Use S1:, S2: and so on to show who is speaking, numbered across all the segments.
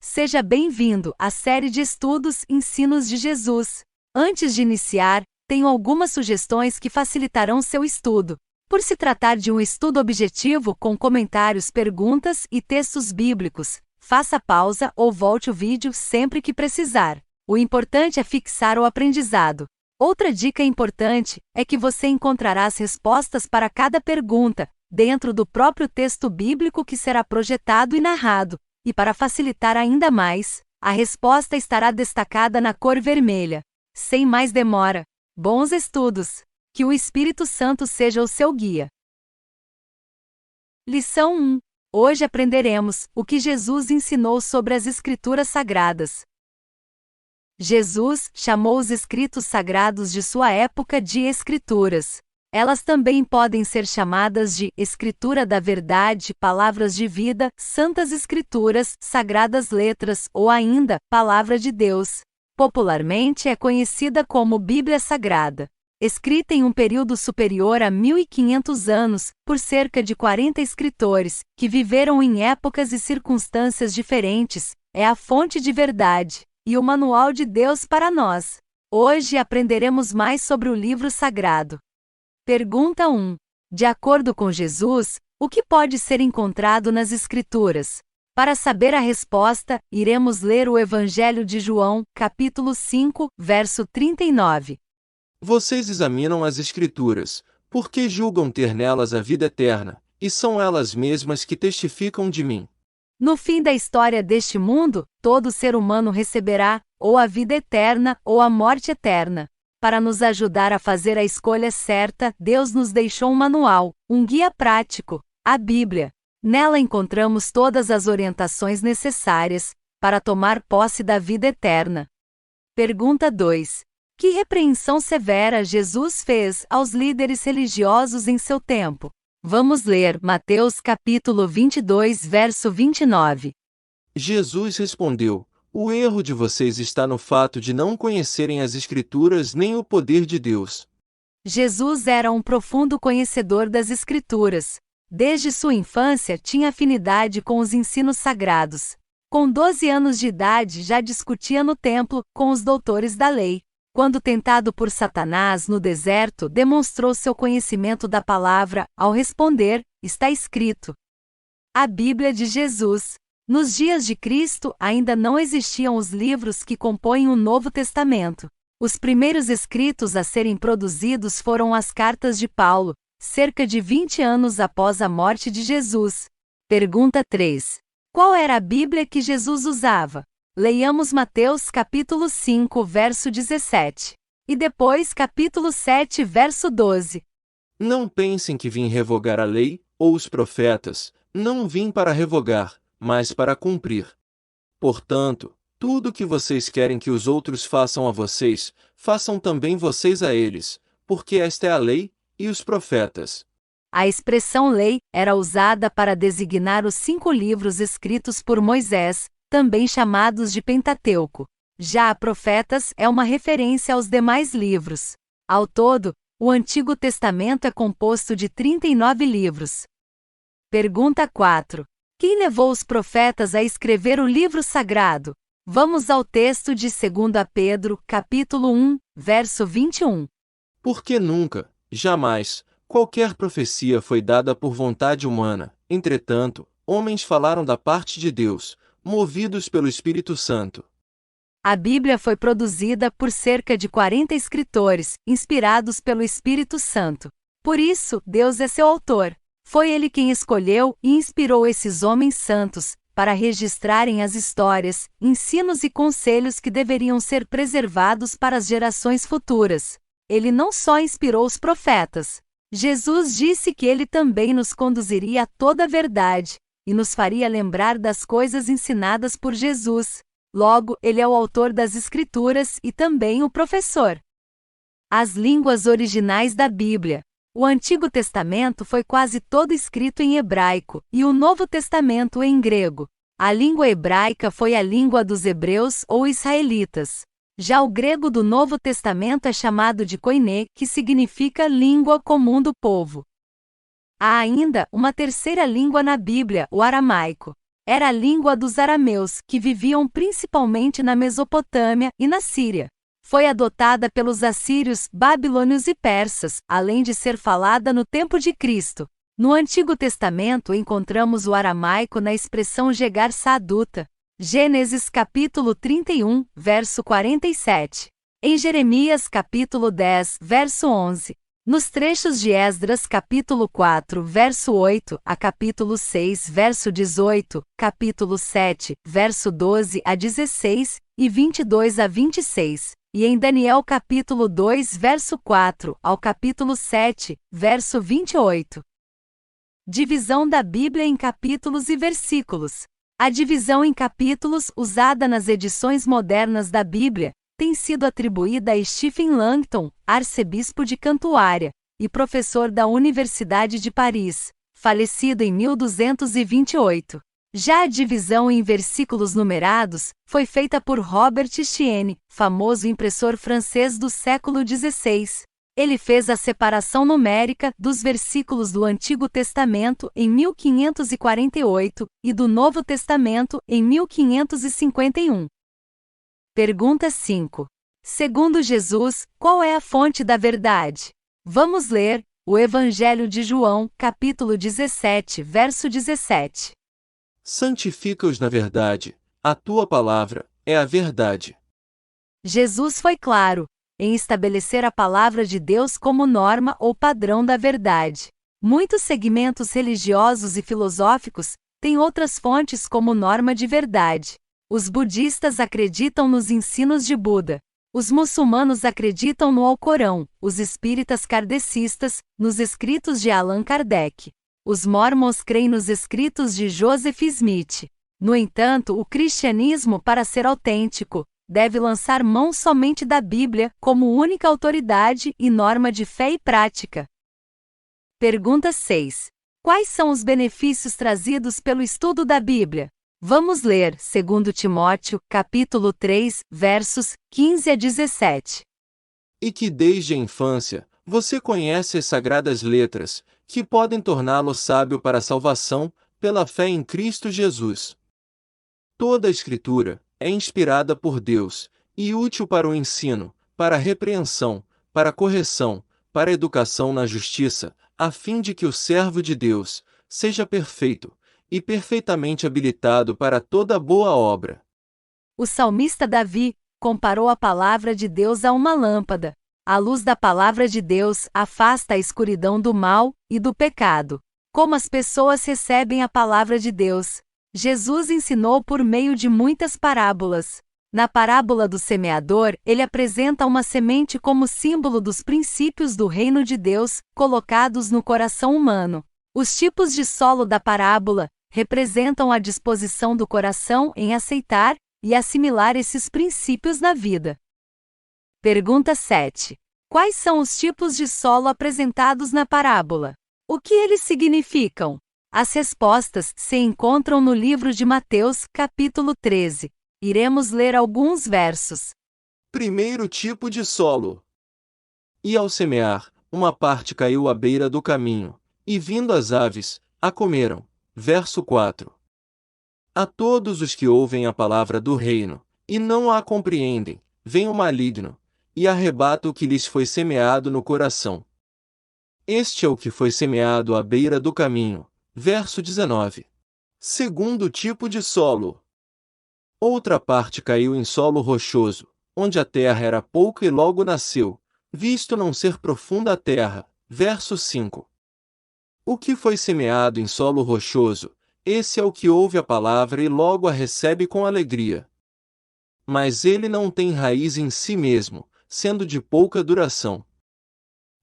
S1: Seja bem-vindo à série de estudos Ensinos de Jesus. Antes de iniciar, tenho algumas sugestões que facilitarão seu estudo. Por se tratar de um estudo objetivo com comentários, perguntas e textos bíblicos, faça pausa ou volte o vídeo sempre que precisar. O importante é fixar o aprendizado. Outra dica importante é que você encontrará as respostas para cada pergunta dentro do próprio texto bíblico que será projetado e narrado. E para facilitar ainda mais, a resposta estará destacada na cor vermelha. Sem mais demora, bons estudos! Que o Espírito Santo seja o seu guia. Lição 1. Hoje aprenderemos o que Jesus ensinou sobre as Escrituras Sagradas. Jesus chamou os escritos sagrados de sua época de Escrituras. Elas também podem ser chamadas de Escritura da Verdade, Palavras de Vida, Santas Escrituras, Sagradas Letras ou ainda Palavra de Deus. Popularmente é conhecida como Bíblia Sagrada. Escrita em um período superior a 1500 anos, por cerca de 40 escritores, que viveram em épocas e circunstâncias diferentes, é a fonte de verdade e o manual de Deus para nós. Hoje aprenderemos mais sobre o livro sagrado. Pergunta 1. De acordo com Jesus, o que pode ser encontrado nas Escrituras? Para saber a resposta, iremos ler o Evangelho de João, capítulo 5, verso 39.
S2: Vocês examinam as Escrituras, porque julgam ter nelas a vida eterna, e são elas mesmas que testificam de mim.
S1: No fim da história deste mundo, todo ser humano receberá ou a vida eterna ou a morte eterna. Para nos ajudar a fazer a escolha certa, Deus nos deixou um manual, um guia prático, a Bíblia. Nela encontramos todas as orientações necessárias para tomar posse da vida eterna. Pergunta 2. Que repreensão severa Jesus fez aos líderes religiosos em seu tempo? Vamos ler Mateus capítulo 22, verso 29.
S2: Jesus respondeu: o erro de vocês está no fato de não conhecerem as Escrituras nem o poder de Deus.
S1: Jesus era um profundo conhecedor das Escrituras. Desde sua infância tinha afinidade com os ensinos sagrados. Com 12 anos de idade já discutia no templo com os doutores da lei. Quando tentado por Satanás no deserto, demonstrou seu conhecimento da palavra ao responder: está escrito. A Bíblia de Jesus. Nos dias de Cristo ainda não existiam os livros que compõem o Novo Testamento. Os primeiros escritos a serem produzidos foram as cartas de Paulo, cerca de 20 anos após a morte de Jesus. Pergunta 3. Qual era a Bíblia que Jesus usava? Leiamos Mateus capítulo 5, verso 17. E depois capítulo 7, verso 12.
S2: Não pensem que vim revogar a lei, ou os profetas. Não vim para revogar, mas para cumprir. Portanto, tudo o que vocês querem que os outros façam a vocês, façam também vocês a eles, porque esta é a lei e os profetas.
S1: A expressão lei era usada para designar os 5 livros escritos por Moisés, também chamados de Pentateuco. Já profetas é uma referência aos demais livros. Ao todo, o Antigo Testamento é composto de 39 livros. Pergunta 4. Quem levou os profetas a escrever o livro sagrado? Vamos ao texto de 2 Pedro, capítulo 1, verso 21.
S2: Porque nunca, jamais, qualquer profecia foi dada por vontade humana. Entretanto, homens falaram da parte de Deus, movidos pelo Espírito Santo.
S1: A Bíblia foi produzida por cerca de 40 escritores, inspirados pelo Espírito Santo. Por isso, Deus é seu autor. Foi Ele quem escolheu e inspirou esses homens santos para registrarem as histórias, ensinos e conselhos que deveriam ser preservados para as gerações futuras. Ele não só inspirou os profetas. Jesus disse que Ele também nos conduziria a toda a verdade e nos faria lembrar das coisas ensinadas por Jesus. Logo, Ele é o autor das Escrituras e também o professor. As línguas originais da Bíblia. O Antigo Testamento foi quase todo escrito em hebraico, e o Novo Testamento em grego. A língua hebraica foi a língua dos hebreus ou israelitas. Já o grego do Novo Testamento é chamado de koiné, que significa língua comum do povo. Há ainda uma terceira língua na Bíblia, o aramaico. Era a língua dos arameus, que viviam principalmente na Mesopotâmia e na Síria. Foi adotada pelos assírios, babilônios e persas, além de ser falada no tempo de Cristo. No Antigo Testamento encontramos o aramaico na expressão Jegar Saaduta. Gênesis capítulo 31, verso 47. Em Jeremias capítulo 10, verso 11. Nos trechos de Esdras capítulo 4, verso 8, a capítulo 6, verso 18, capítulo 7, verso 12 a 16, e 22 a 26, e em Daniel capítulo 2, verso 4, ao capítulo 7, verso 28. Divisão da Bíblia em capítulos e versículos. A divisão em capítulos, usada nas edições modernas da Bíblia, tem sido atribuída a Stephen Langton, arcebispo de Cantuária, e professor da Universidade de Paris, falecido em 1228. Já a divisão em versículos numerados foi feita por Robert Estienne, famoso impressor francês do século XVI. Ele fez a separação numérica dos versículos do Antigo Testamento em 1548 e do Novo Testamento em 1551. Pergunta 5. Segundo Jesus, qual é a fonte da verdade? Vamos ler o Evangelho de João, capítulo 17, verso 17.
S2: Santifica-os na verdade, a tua palavra é a verdade.
S1: Jesus foi claro em estabelecer a palavra de Deus como norma ou padrão da verdade. Muitos segmentos religiosos e filosóficos têm outras fontes como norma de verdade. Os budistas acreditam nos ensinos de Buda. Os muçulmanos acreditam no Alcorão, os espíritas kardecistas, nos escritos de Allan Kardec. Os mormons creem nos escritos de Joseph Smith. No entanto, o cristianismo, para ser autêntico, deve lançar mão somente da Bíblia como única autoridade e norma de fé e prática. Pergunta 6. Quais são os benefícios trazidos pelo estudo da Bíblia? Vamos ler 2 Timóteo, capítulo 3, versos 15 a 17.
S2: E que desde a infância, você conhece as sagradas letras, que podem torná-lo sábio para a salvação, pela fé em Cristo Jesus. Toda a Escritura é inspirada por Deus, e útil para o ensino, para a repreensão, para a correção, para a educação na justiça, a fim de que o servo de Deus seja perfeito, e perfeitamente habilitado para toda boa obra.
S1: O salmista Davi comparou a palavra de Deus a uma lâmpada. A luz da palavra de Deus afasta a escuridão do mal e do pecado. Como as pessoas recebem a palavra de Deus? Jesus ensinou por meio de muitas parábolas. Na parábola do semeador, ele apresenta uma semente como símbolo dos princípios do reino de Deus, colocados no coração humano. Os tipos de solo da parábola representam a disposição do coração em aceitar e assimilar esses princípios na vida. Pergunta 7. Quais são os tipos de solo apresentados na parábola? O que eles significam? As respostas se encontram no livro de Mateus, capítulo 13. Iremos ler alguns versos.
S2: Primeiro tipo de solo. E ao semear, uma parte caiu à beira do caminho, e vindo as aves, a comeram. Verso 4. A todos os que ouvem a palavra do reino, e não a compreendem, vem o maligno, e arrebata o que lhes foi semeado no coração. Este é o que foi semeado à beira do caminho. Verso 19. Segundo tipo de solo. Outra parte caiu em solo rochoso, onde a terra era pouca e logo nasceu, visto não ser profunda a terra. Verso 5. O que foi semeado em solo rochoso, esse é o que ouve a palavra e logo a recebe com alegria. Mas ele não tem raiz em si mesmo, sendo de pouca duração.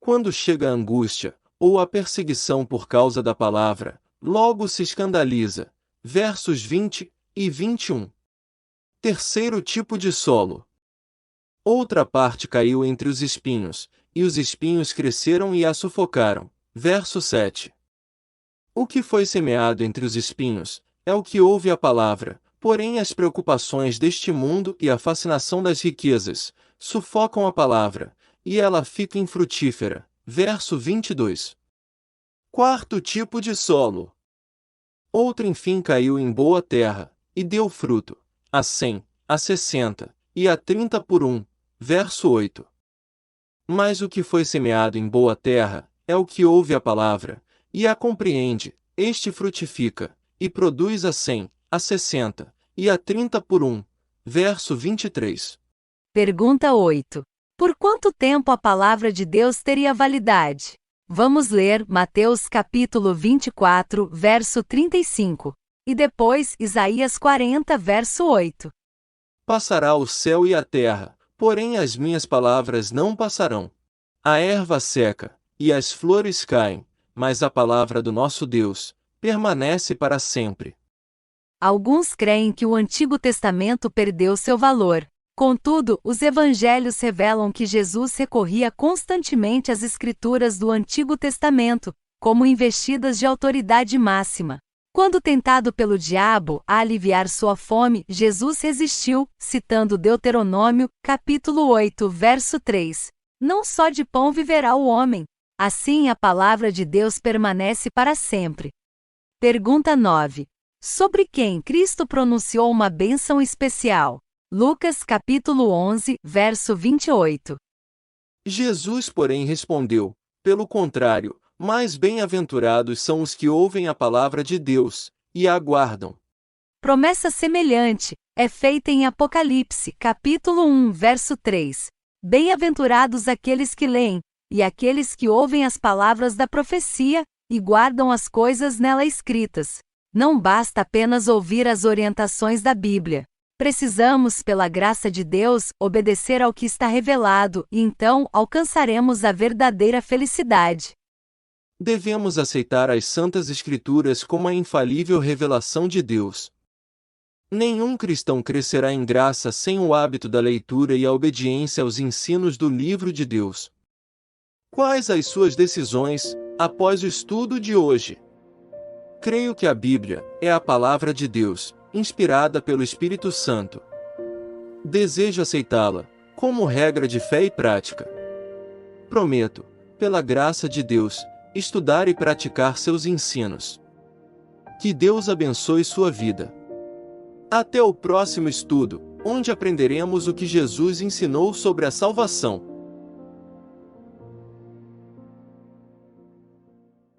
S2: Quando chega a angústia, ou a perseguição por causa da palavra, logo se escandaliza. Versos 20 e 21. Terceiro tipo de solo. Outra parte caiu entre os espinhos, e os espinhos cresceram e a sufocaram. Verso 7. O que foi semeado entre os espinhos é o que ouve a palavra, porém as preocupações deste mundo e a fascinação das riquezas sufocam a palavra, e ela fica infrutífera. Verso 22. Quarto tipo de solo. Outro enfim caiu em boa terra, e deu fruto, a 100, a 60, e a 30 por um. Verso 8. Mas o que foi semeado em boa terra, é o que ouve a palavra, e a compreende, este frutifica, e produz a 100, a 60, e a 30 por um. Verso 23.
S1: Pergunta 8. Por quanto tempo a palavra de Deus teria validade? Vamos ler Mateus capítulo 24, verso 35. E depois Isaías 40, verso 8.
S2: Passará o céu e a terra, porém as minhas palavras não passarão. A erva seca, e as flores caem, mas a palavra do nosso Deus permanece para sempre.
S1: Alguns creem que o Antigo Testamento perdeu seu valor. Contudo, os evangelhos revelam que Jesus recorria constantemente às escrituras do Antigo Testamento, como investidas de autoridade máxima. Quando tentado pelo diabo a aliviar sua fome, Jesus resistiu, citando Deuteronômio, capítulo 8, verso 3. Não só de pão viverá o homem. Assim a palavra de Deus permanece para sempre. Pergunta 9. Sobre quem Cristo pronunciou uma bênção especial? Lucas capítulo 11, verso 28.
S2: Jesus, porém, respondeu: pelo contrário, mais bem-aventurados são os que ouvem a palavra de Deus e a aguardam.
S1: Promessa semelhante é feita em Apocalipse, capítulo 1, verso 3. Bem-aventurados aqueles que leem, e aqueles que ouvem as palavras da profecia, e guardam as coisas nela escritas. Não basta apenas ouvir as orientações da Bíblia. Precisamos, pela graça de Deus, obedecer ao que está revelado, e então alcançaremos a verdadeira felicidade.
S2: Devemos aceitar as Santas Escrituras como a infalível revelação de Deus. Nenhum cristão crescerá em graça sem o hábito da leitura e a obediência aos ensinos do livro de Deus. Quais as suas decisões, após o estudo de hoje? Creio que a Bíblia é a palavra de Deus, inspirada pelo Espírito Santo. Desejo aceitá-la, como regra de fé e prática. Prometo, pela graça de Deus, estudar e praticar seus ensinos. Que Deus abençoe sua vida. Até o próximo estudo, onde aprenderemos o que Jesus ensinou sobre a salvação.